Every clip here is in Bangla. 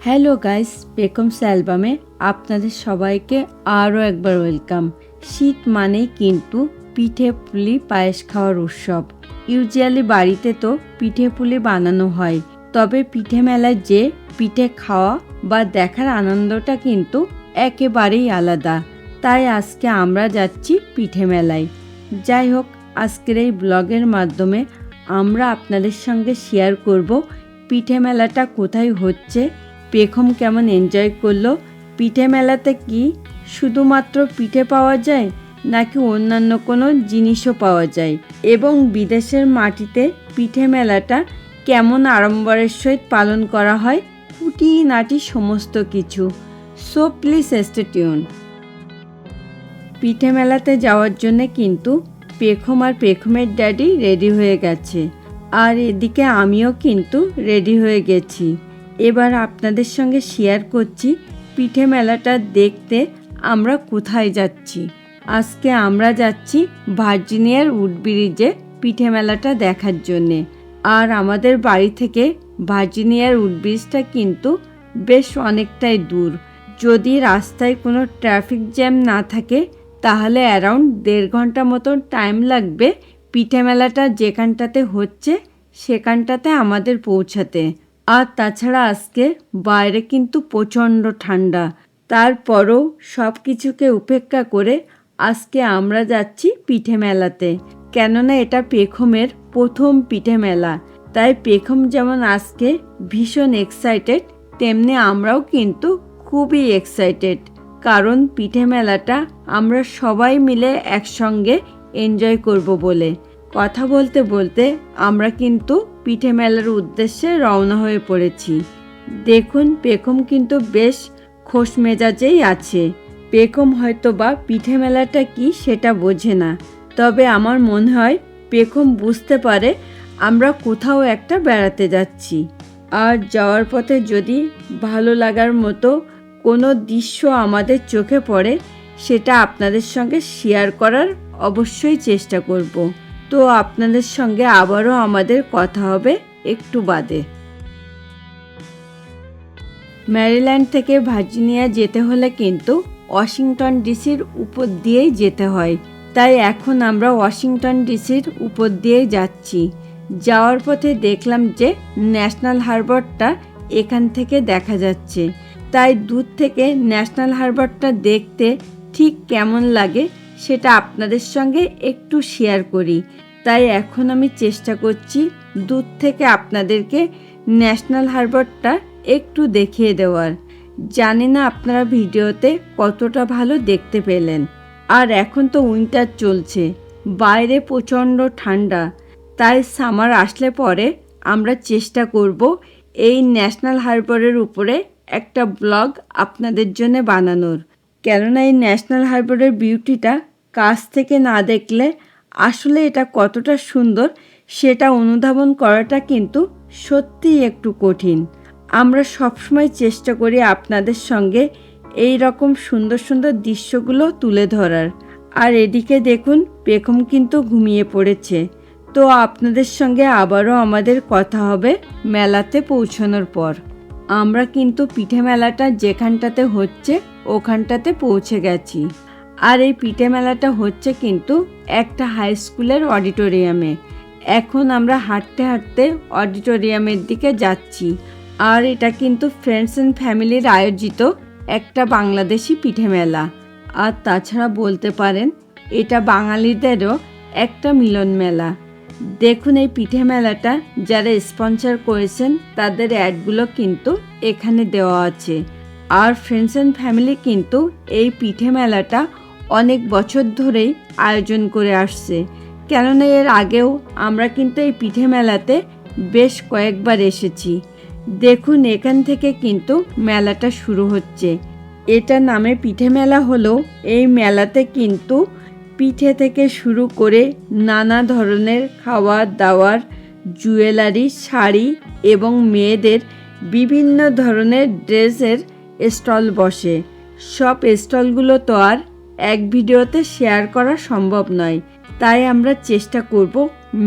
হ্যালো গাইস, বেকমস অ্যালবামে আপনাদের সবাইকে আরও একবার ওয়েলকাম। শীত মানেই কিন্তু পিঠে পুলি পায়েস খাওয়ার উৎসব। ইউজুয়ালি বাড়িতে তো পিঠে পুলি বানানো হয়, তবে পিঠে মেলায় যে পিঠে খাওয়া বা দেখার আনন্দটা কিন্তু একেবারেই আলাদা। তাই আজকে আমরা যাচ্ছি পিঠে মেলায়। যাই হোক, আজকের এই ব্লগের মাধ্যমে আমরা আপনাদের সঙ্গে শেয়ার করব পিঠে মেলাটা কোথায় হচ্ছে, পেখম কেমন এনজয় করলো, পিঠে মেলাতে কি শুধুমাত্র পিঠে পাওয়া যায় নাকি অন্যান্য কোনো জিনিসও পাওয়া যায়, এবং বিদেশের মাটিতে পিঠে মেলাটা কেমন আড়ম্বরের সহিত পালন করা হয়, খুঁটিনাটি সমস্ত কিছু। So please stay tune. পিঠে মেলাতে যাওয়ার জন্য কিন্তু পেখম আর পেখমের ড্যাডি রেডি হয়ে গেছে, আর এদিকে আমিও কিন্তু রেডি হয়ে গেছি। এবার আপনাদের সঙ্গে শেয়ার করছি পিঠে মেলাটা দেখতে আমরা কোথায় যাচ্ছি। আজকে আমরা যাচ্ছি ভার্জিনিয়ার উড ব্রিজে পিঠে মেলাটা দেখার জন্যে। আর আমাদের বাড়ি থেকে ভার্জিনিয়ার উড ব্রিজটা কিন্তু বেশ অনেকটাই দূর। যদি রাস্তায় কোনো ট্রাফিক জ্যাম না থাকে তাহলে অ্যারাউন্ড 1.5 ঘন্টা মতো টাইম লাগবে পিঠে মেলাটা যেখানটাতে হচ্ছে সেখানটাতে আমাদের পৌঁছাতে। আর তাছাড়া আজকে বাইরে কিন্তু প্রচণ্ড ঠান্ডা, তারপরও সব কিছুকে উপেক্ষা করে আজকে আমরা যাচ্ছি পিঠে মেলাতে। কেননা এটা পেখমের প্রথম পিঠে মেলা, তাই পেখম যেমন আজকে ভীষণ এক্সাইটেড, তেমনি আমরাও কিন্তু খুবই এক্সাইটেড, কারণ পিঠে মেলাটা আমরা সবাই মিলে একসঙ্গে এনজয় করব বলে। কথা বলতে বলতে আমরা কিন্তু পিঠে মেলার উদ্দেশ্যে রওনা হয়ে পড়েছি। দেখুন, পেখম কিন্তু বেশ খোশ মেজাজেই আছে। পেখম হয়তো বা পিঠে মেলাটা কি সেটা বোঝে না, তবে আমার মনে হয় পেখম বুঝতে পারে আমরা কোথাও একটা বেড়াতে যাচ্ছি। আর যাওয়ার পথে যদি ভালো লাগার মতো কোনো দৃশ্য আমাদের চোখে পড়ে সেটা আপনাদের সঙ্গে শেয়ার করার অবশ্যই চেষ্টা করব। তো আপনাদের সঙ্গে আবারও আমাদের কথা হবে একটু বাদে। ম্যারিল্যান্ড থেকে ভার্জিনিয়া যেতে হলে কিন্তু ওয়াশিংটন ডিসির উপর দিয়েই যেতে হয়, তাই এখন আমরা ওয়াশিংটন ডিসির উপর দিয়েই যাচ্ছি। যাওয়ার পথে দেখলাম যে ন্যাশনাল হারবারটা এখান থেকে দেখা যাচ্ছে, তাই দূর থেকে ন্যাশনাল হারবারটা দেখতে ঠিক কেমন লাগে সেটা আপনাদের সঙ্গে একটু শেয়ার করি। তাই এখন আমি চেষ্টা করছি দূর থেকে আপনাদেরকে ন্যাশনাল হারবারটা একটু দেখিয়ে দেওয়ার। জানি না আপনারা ভিডিওতে কতটা ভালো দেখতে পেলেন। আর এখন তো উইন্টার চলছে, বাইরে প্রচণ্ড ঠান্ডা, তাই সামার আসলে পরে আমরা চেষ্টা করব এই ন্যাশনাল হারবারের উপরে একটা ব্লগ আপনাদের জন্য বানানোর। কেননা এই ন্যাশনাল হারবারের বিউটিটা কাছ থেকে না দেখলে আসলে এটা কতটা সুন্দর সেটা অনুধাবন করাটা কিন্তু সত্যিই একটু কঠিন। আমরা সবসময় চেষ্টা করি আপনাদের সঙ্গে এই রকম সুন্দর সুন্দর দৃশ্যগুলো তুলে ধরার। আর এদিকে দেখুন, পেখম কিন্তু ঘুমিয়ে পড়েছে। তো আপনাদের সঙ্গে আবারও আমাদের কথা হবে মেলাতে পৌঁছানোর পর। আমরা কিন্তু পিঠে মেলাটা যেখানটাতে হচ্ছে ওখানটাতে পৌঁছে গেছি। আর এই পিঠে মেলাটা হচ্ছে কিন্তু একটা হাই স্কুলের অডিটোরিয়ামে। এখন আমরা হাঁটতে হাঁটতে অডিটোরিয়ামের দিকে যাচ্ছি। আর এটা কিন্তু ফ্রেন্ডস অ্যান্ড ফ্যামিলির আয়োজিত একটা বাংলাদেশি পিঠে মেলা। আর তাছাড়া বলতে পারেন এটা বাঙালিদেরও একটা মিলন মেলা। দেখুন, এই পিঠে মেলাটা যারা স্পন্সর করেছেন তাদের অ্যাডগুলো কিন্তু এখানে দেওয়া আছে। আর ফ্রেন্ডস অ্যান্ড ফ্যামিলি কিন্তু এই পিঠে মেলাটা অনেক বছর ধরেই আয়োজন করে আসছে, কেননা এর আগেও আমরা কিন্তু এই পিঠে মেলাতে বেশ কয়েকবার এসেছি। দেখুন, এখান থেকে কিন্তু মেলাটা শুরু হচ্ছে। এটা নামে পিঠে মেলা হলেও এই মেলাতে কিন্তু পিঠে থেকে শুরু করে নানা ধরনের খাওয়ার দাওয়ার, জুয়েলারি, শাড়ি এবং মেয়েদের বিভিন্ন ধরনের ড্রেসের স্টল বসে। সব স্টলগুলো তো আর এক ভিডিওতে শেয়ার করা সম্ভব নয়, তাই আমরা চেষ্টা করব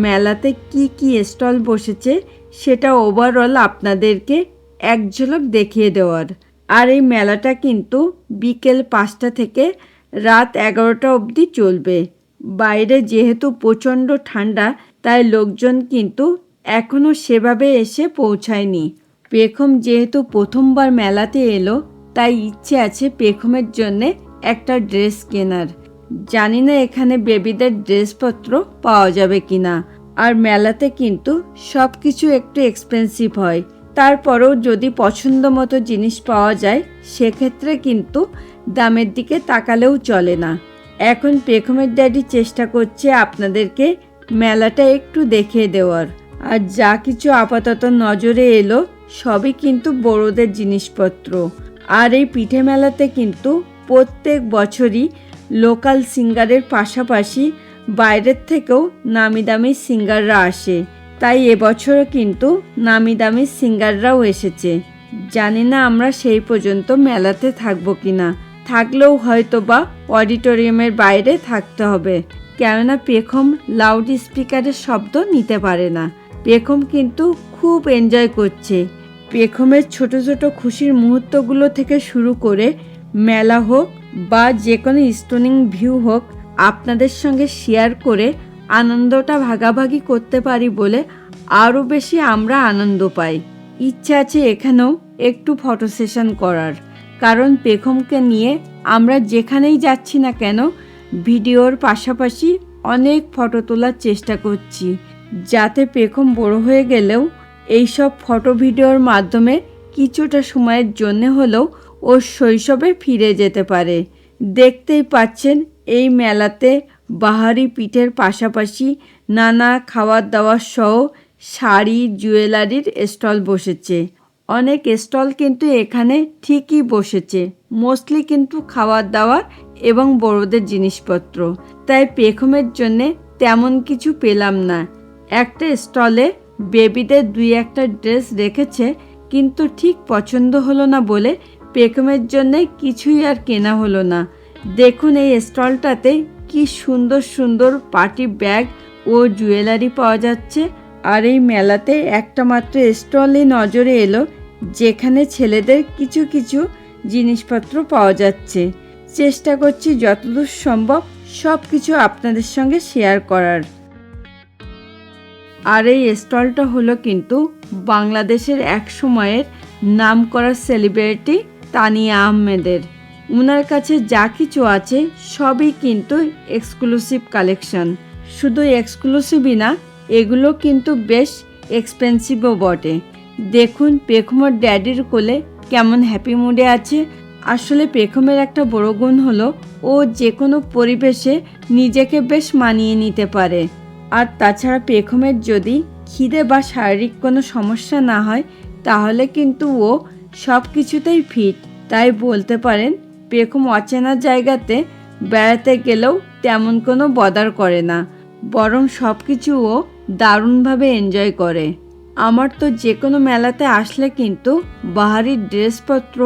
মেলাতে কি কি স্টল বসেছে সেটা ওভারঅল আপনাদেরকে এক ঝলক দেখিয়ে দেওয়ার। আর এই মেলাটা কিন্তু বিকেল 5টা থেকে রাত 11টা অবধি চলবে। বাইরে যেহেতু প্রচণ্ড ঠান্ডা, তাই লোকজন কিন্তু এখনও সেভাবে এসে পৌঁছায়নি। পেখম যেহেতু প্রথমবার মেলাতে এলো, তাই ইচ্ছে আছে পেখমের জন্যে একটা ড্রেস কেনার। জানি না এখানে বেবিদের ড্রেসপত্র পাওয়া যাবে কিনা। আর মেলাতে কিন্তু সব কিছু একটু এক্সপেন্সিভ হয়। তারপরেও যদি পছন্দ মতো জিনিস পাওয়া যায়, সেক্ষেত্রে কিন্তু দামের দিকে তাকালেও চলে না। এখন পেখমের ড্যাডি চেষ্টা করছে আপনাদেরকে মেলাটা একটু দেখিয়ে দেওয়ার। আর যা কিছু আপাতত নজরে এলো সবই কিন্তু বড়দের জিনিসপত্র। আর এই পিঠে মেলাতে কিন্তু প্রত্যেক বছরই লোকাল সিঙ্গারের পাশাপাশি বাইরের থেকেও নামি দামি সিঙ্গাররা আসে। তাই এবছরও কিন্তু নামি দামি সিঙ্গাররাও এসেছে। জানি না আমরা সেই পর্যন্ত মেলাতে থাকবো কিনা। থাকলেও হয়তো বা অডিটোরিয়ামের বাইরে থাকতে হবে, কেননা পেখম লাউড স্পিকারের শব্দ নিতে পারে না। পেখম কিন্তু খুব এনজয় করছে। পেখমের ছোট ছোট খুশির মুহূর্তগুলো থেকে শুরু করে মেলা হোক বা যে কোনো স্টোনিং ভিউ হোক, আপনাদের সঙ্গে শেয়ার করে আনন্দটা ভাগাভাগি করতে পারি বলে আরও বেশি আমরা আনন্দ পাই। ইচ্ছা আছে এখানেও একটু ফটো সেশন করার, কারণ পেখমকে নিয়ে আমরা যেখানেই যাচ্ছি না কেন ভিডিওর পাশাপাশি অনেক ফটো তোলার চেষ্টা করছি, যাতে পেখম বড় হয়ে গেলেও এইসব ফটো ভিডিওর মাধ্যমে কিছুটা সময়ের জন্য হলেও ওর শৈশবে ফিরে যেতে পারে। দেখতেই পাচ্ছেন এই মেলাতে বাহারি পিঠের পাশাপাশি নানা খাবার দাবার সহ শাড়ি জুয়েলারির স্টল বসেছে। অনেক স্টল কিন্তু এখানে ঠিকই বসেছে, মোস্টলি কিন্তু খাবার দাবার এবং বড়দের জিনিসপত্র। তাই পেখমের জন্যে তেমন কিছু পেলাম না। একটা স্টলে বেবিদের 2-1টা ড্রেস রেখেছে, কিন্তু ঠিক পছন্দ হলো না বলে পেখমের জন্যে কিছুই আর কেনা হলো না। দেখুন এই স্টলটাতে কি সুন্দর সুন্দর পার্টি ব্যাগ ও জুয়েলারি পাওয়া যাচ্ছে। আর এই মেলাতে একটা মাত্র স্টলে নজরে এলো যেখানে ছেলেদের কিছু কিছু জিনিসপত্র পাওয়া যাচ্ছে। চেষ্টা করছি যতদূর সম্ভব সব কিছু আপনাদের সঙ্গে শেয়ার করার। আর এই স্টলটা হলো কিন্তু বাংলাদেশের এক সময়ের নামকরা সেলিব্রিটি তানিয়া আহমেদের। ওনার কাছে যা কিছু আছে সবই কিন্তু এক্সক্লুসিভ কালেকশন। শুধু এক্সক্লুসিভই না, এগুলো কিন্তু বেশ এক্সপেন্সিভও বটে। দেখুন পেখমের ড্যাডির কোলে কেমন হ্যাপি মুডে আছে। আসলে পেখমের একটা বড় গুণ হলো ও যে কোনো পরিবেশে নিজেকে বেশ মানিয়ে নিতে পারে। আর তাছাড়া পেখমের যদি খিদে বা শারীরিক কোনো সমস্যা না হয়, তাহলে কিন্তু ও সব কিছুতেই ফিট। তাই বলতে পারেন পেখম অচেনা জায়গাতে বেড়াতে গেলেও তেমন কোনো বদার করে না, বরং সব কিছু ও দারুণভাবে এনজয় করে। আমার তো যে কোনো মেলাতে আসলে কিন্তু বাহারি ড্রেসপত্র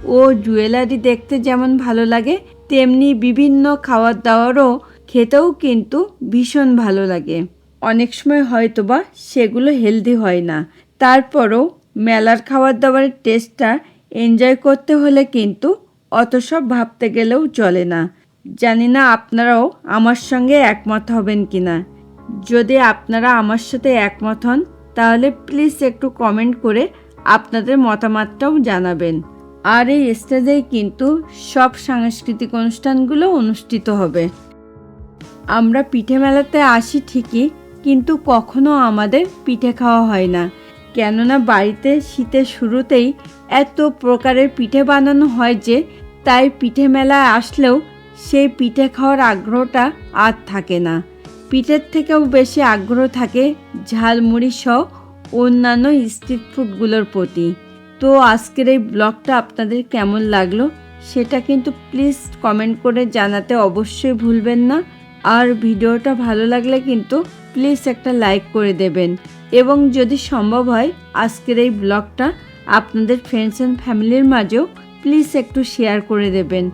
ও জুয়েলারি দেখতে যেমন ভালো লাগে, তেমনি বিভিন্ন খাবার দাবারও খেতেও কিন্তু ভীষণ ভালো লাগে। অনেক সময় হয়তো বা সেগুলো হেলদি হয় না, তারপরও মেলার খাবার দাবারের টেস্টটা এনজয় করতে হলে কিন্তু অত সব ভাবতে গেলেও চলে না। জানি না আপনারাও আমার সঙ্গে একমত হবেন কিনা। যদি আপনারা আমার সাথে একমত হন তাহলে প্লিজ একটু কমেন্ট করে আপনাদের মতামতটাও জানাবেন। আর এই স্টেজেই কিন্তু সব সাংস্কৃতিক অনুষ্ঠানগুলো অনুষ্ঠিত হবে। আমরা পিঠে মেলাতে আসি ঠিকই, কিন্তু কখনো আমাদের পিঠে খাওয়া হয় না, কেননা বাড়িতে শীতের শুরুতেই এত প্রকারের পিঠে বানানো হয় যে তাই পিঠে মেলায় আসলেও সেই পিঠে খাওয়ার আগ্রহটা আর থাকে না। পিঠের থেকেও বেশি আগ্রহ থাকে ঝালমুড়ি সহ অন্যান্য স্ট্রিট ফুডগুলোর প্রতি। তো আজকের এই ব্লগটা আপনাদের কেমন লাগলো সেটা কিন্তু প্লিজ কমেন্ট করে জানাতে অবশ্যই ভুলবেন না। আর ভিডিওটা ভালো লাগলে কিন্তু প্লিজ একটা লাইক করে দেবেন, এবং যদি সম্ভব হয় আজকের এই ব্লগটা আপনাদের ফ্রেন্ডস অ্যান্ড ফ্যামিলির মাঝেও প্লিজ একটু শেয়ার করে দেবেন।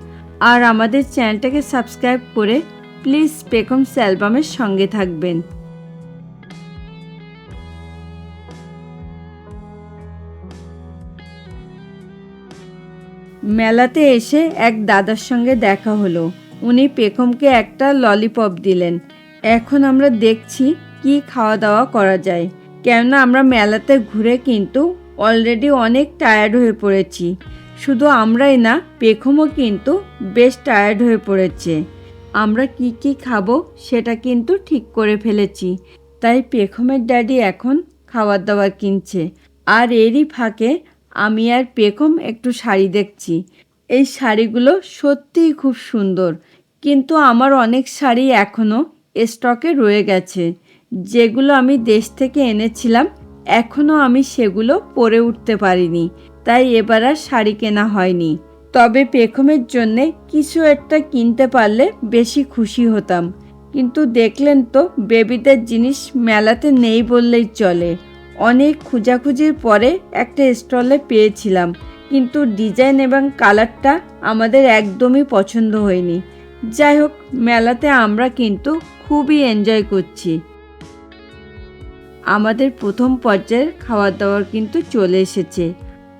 আর আমাদের চ্যানেলটাকে সাবস্ক্রাইব করে প্লিজ পেখমস অ্যালবামের সঙ্গে থাকবেন। মেলাতে এসে এক দাদার সঙ্গে দেখা হলো। উনি পেখমকে একটা ললিপপ দিলেন। এখন আমরা দেখছি কি খাওয়া দাওয়া করা যায়, কেননা আমরা মেলাতে ঘুরে কিন্তু অলরেডি অনেক টায়ার্ড হয়ে পড়েছি। শুধু আমরাই না, পেখমও কিন্তু বেশ টায়ার্ড হয়ে পড়েছে। আমরা কি কি খাবো সেটা কিন্তু ঠিক করে ফেলেছি, তাই পেখমের ড্যাডি এখন খাবার দাবার কিনছে। আর এরই ফাঁকে আমি আর পেখম একটু শাড়ি দেখছি। এই শাড়িগুলো সত্যিই খুব সুন্দর, কিন্তু আমার অনেক শাড়ি এখনও স্টকে রয়ে গেছে, যেগুলো আমি দেশ থেকে এনেছিলাম। এখনও আমি সেগুলো পরে উঠতে পারিনি, তাই এবার আর শাড়ি কেনা হয়নি। তবে পেখমের জন্যে কিছু একটা কিনতে পারলে বেশি খুশি হতাম। কিন্তু দেখলেন তো, বেবিদের জিনিস মেলাতে নেই বললেই চলে। অনেক খোঁজাখুঁজির পরে একটা স্টলে পেয়েছিলাম, কিন্তু ডিজাইন এবং কালারটা আমাদের একদমই পছন্দ হয়নি। যাই হোক, মেলাতে আমরা কিন্তু খুবই এনজয় করছি। আমাদের প্রথম পর্যায়ের খাবার দাবার কিন্তু চলে এসেছে।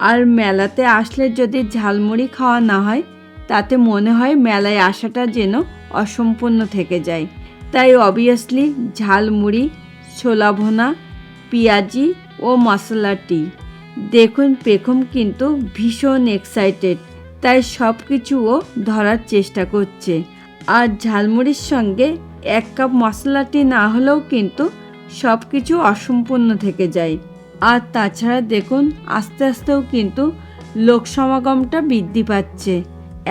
আর মেলাতে আসলে যদি ঝালমুড়ি খাওয়া না হয়, তাতে মনে হয় মেলায় আসাটা যেন অসম্পূর্ণ থেকে যায়। তাই অবভিয়াসলি ঝালমুড়ি, ছোলা ভুনা, পেঁয়াজি ও মশলা টি। দেখুন পেখম কিন্তু ভীষণ এক্সাইটেড, তাই সব কিছুও ধরার চেষ্টা করছে। আর ঝালমুড়ির সঙ্গে 1 কাপ মশলা টি না হলেও কিন্তু সব কিছু অসম্পূর্ণ থেকে যায়। আর তাছাড়া দেখুন আস্তে আস্তেও কিন্তু লোক সমাগমটা বৃদ্ধি পাচ্ছে।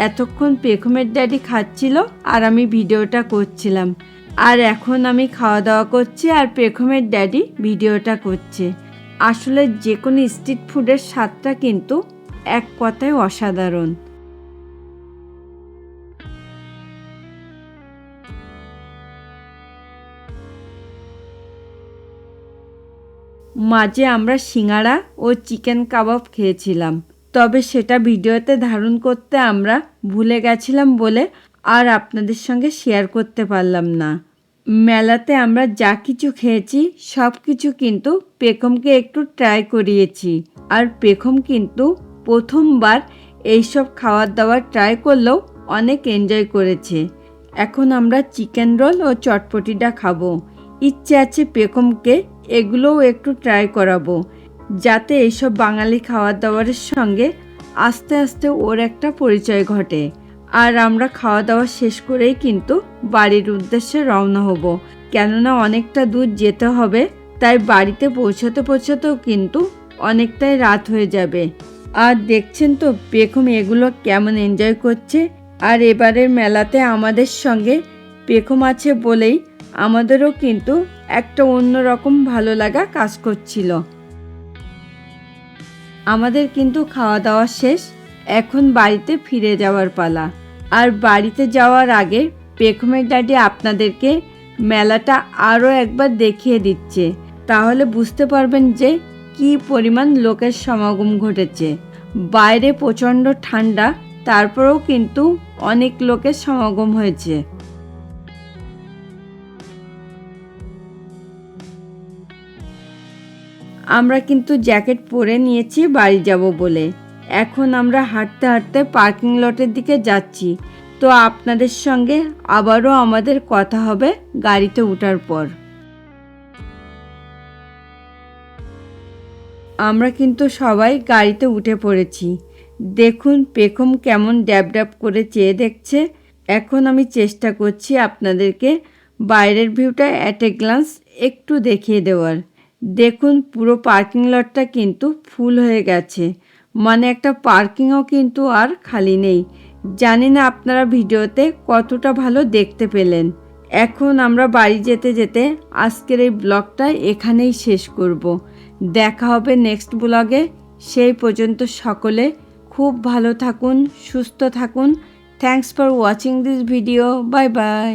এতক্ষণ পেখমের ড্যাডি খাচ্ছিল আর আমি ভিডিওটা করছিলাম, আর এখন আমি খাওয়া দাওয়া করছি আর পেখমের ড্যাডি ভিডিওটা করছে। আসলে যে কোনো স্ট্রিট ফুডের স্বাদটা কিন্তু এক কথায় অসাধারণ। মাঝে আমরা সিঙ্গাড়া ও চিকেন কাবাব খেয়েছিলাম, তবে সেটা ভিডিওতে ধারণ করতে আমরা ভুলে গেছিলাম বলে আর আপনাদের সঙ্গে শেয়ার করতে পারলাম না। মেলাতে আমরা যা কিছু খেয়েছি সব কিছু কিন্তু পেখমকে একটু ট্রাই করিয়েছি। আর পেখম কিন্তু প্রথমবার এইসব খাবার দাবার ট্রাই করলেও অনেক এনজয় করেছে। এখন আমরা চিকেন রোল ও চটপটিটা খাবো। ইচ্ছে আছে পেখমকে এগুলোও একটু ট্রাই করাবো, যাতে এইসব বাঙালি খাবার দাবারের সঙ্গে আস্তে আস্তে ওর একটা পরিচয় ঘটে। আর আমরা খাওয়া দাওয়া শেষ করেই কিন্তু বাড়ির উদ্দেশ্যে রওনা হব, কেননা অনেকটা দূর যেতে হবে। তাই বাড়িতে পৌঁছাতে পৌঁছাতেও কিন্তু অনেকটাই রাত হয়ে যাবে। আর দেখছেন তো পেখম এগুলো কেমন এনজয় করছে। আর এবারের মেলাতে আমাদের সঙ্গে পেখম আছে বলেই আমাদেরও কিন্তু একটা অন্যরকম ভালো লাগা কাজ করছিল। আমাদের কিন্তু খাওয়া দাওয়া শেষ, এখন বাড়িতে ফিরে যাওয়ার পালা। আর বাড়িতে যাওয়ার আগে পেখমের ড্যাডি আপনাদেরকে মেলাটা আরও একবার দেখিয়ে দিচ্ছে, তাহলে বুঝতে পারবেন যে কি পরিমাণ লোকের সমাগম ঘটেছে। বাইরে প্রচণ্ড ঠান্ডা, তারপরেও কিন্তু অনেক লোকের সমাগম হয়েছে। আমরা কিন্তু জ্যাকেট পরে নিয়েছি বাড়ি যাব বলে। এখন আমরা হাঁটতে হাঁটতে পার্কিং লটের দিকে যাচ্ছি। তো আপনাদের সঙ্গে আবারও আমাদের কথা হবে গাড়িতে ওঠার পর। আমরা কিন্তু সবাই গাড়িতে উঠে পড়েছি। দেখুন পেখম কেমন ড্যাব ড্যাব করে চেয়ে দেখছে। এখন আমি চেষ্টা করছি আপনাদেরকে বাইরের ভিউটা অ্যাট এ গ্লান্স একটু দেখিয়ে দেওয়ার। দেখুন পুরো পার্কিং লটটা কিন্তু ফুল হয়ে গেছে, মানে একটা পার্কিংও কিন্তু আর খালি নেই। জানি না আপনারা ভিডিওতে কতটা ভালো দেখতে পেলেন। এখন আমরা বাড়ি যেতে যেতে আজকের এই ব্লগটা এখানেই শেষ করব। দেখা হবে নেক্সট ব্লগে। সেই পর্যন্ত সকলে খুব ভালো থাকুন, সুস্থ থাকুন। Thanks for watching this video. Bye bye.